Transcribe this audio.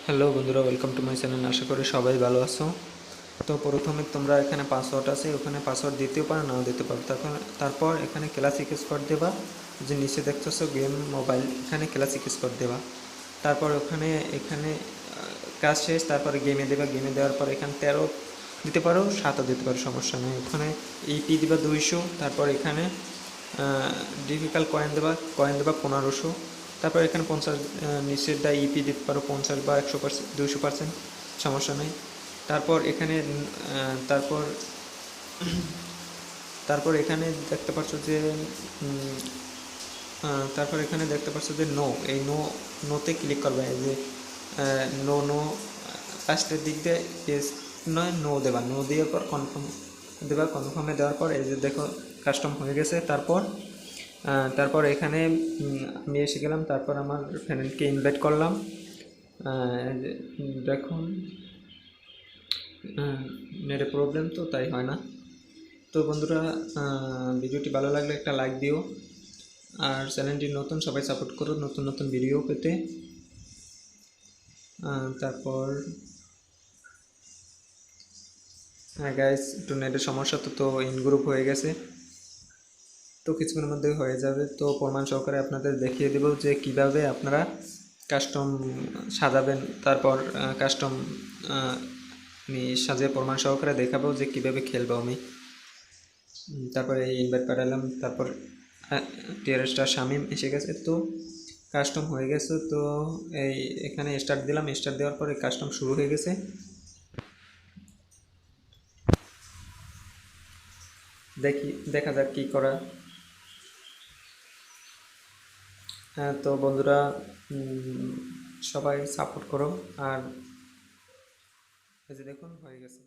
Hello বন্ধুরা, welcome to my channel. আশা করি সবাই ভালো আছো। তো প্রথমে তোমরা এখানে পাসওয়ার্ড আছে, ওখানে পাসওয়ার্ড দিতেও পারো, নাও দিতে পারো। তারপর এখানে ক্লাসিক স্কোর দেবা, যে নিচে দেখতেছো গেম মোবাইল, এখানে ক্লাসিক স্কোর দেবা। তারপর এখানে কাজ শেষ, তারপরে গেমে দেবা। গেমে দেওয়ার পর এখানে 13 দিতে পারো, 7ও দিতে পারো, সমস্যা নেই। ওখানে ইপি দিবা 200, তারপর এখানে ডিফিকাল্ট কয়েন দেবা 1500। তারপর এখানে 50 নিচের দা ইপি দিতে পারো 50 বা 100%, 200%, সমস্যা নেই। তারপর এখানে তারপর তারপর এখানে দেখতে পাচ্ছ যে তারপর এখানে দেখতে পাচ্ছ যে এই নোতে ক্লিক করবে। এই যে নো লাস্টের দিক দিয়ে ইয়েস নয় নো দেবা, নো দেওয়ার পর কনফার্ম দেবা। কনফার্মে দেওয়ার পর এই যে দেখো কাস্টম হয়ে গেছে। তারপর এখানে আমি এসে গেলাম। তারপর আমার ফ্রেন্ডকে ইনভাইট করলাম। দেখুন নেটে প্রবলেম, তো তাই হয় না। তো বন্ধুরা, ভিডিওটি ভালো লাগলে একটা লাইক দিও, আর চ্যানেলটি নতুন, সবাই সাপোর্ট করো নতুন নতুন ভিডিও পেতে। তারপর হ্যাঁ গাইস, একটু নেটের সমস্যা, তো ইন গ্রুপ হয়ে গেছে, তো কিছুক্ষণের মধ্যে হয়ে যাবে। তো প্রমাণ সহকারে আপনাদের দেখিয়ে দেব যে কিভাবে আপনারা কাস্টম সাজাবেন। তারপর কাস্টম আমি সাজিয়ে প্রমাণ সহকারে দেখাবো যে কিভাবে খেলবো আমি। তারপরে ইনভাইট পাঠালাম। তারপর টিয়ার স্টার শামিম এসে গেছে, তো কাস্টম হয়ে গেছে। তো এখানে স্টার্ট দিলাম। স্টার্ট দেওয়ার পরে কাস্টম শুরু হয়ে গেছে। দেখা যাক কি করা। হ্যাঁ, তো বন্ধুরা সবাই সাপোর্ট করো। আর এই যে দেখুন হয়ে গেছে।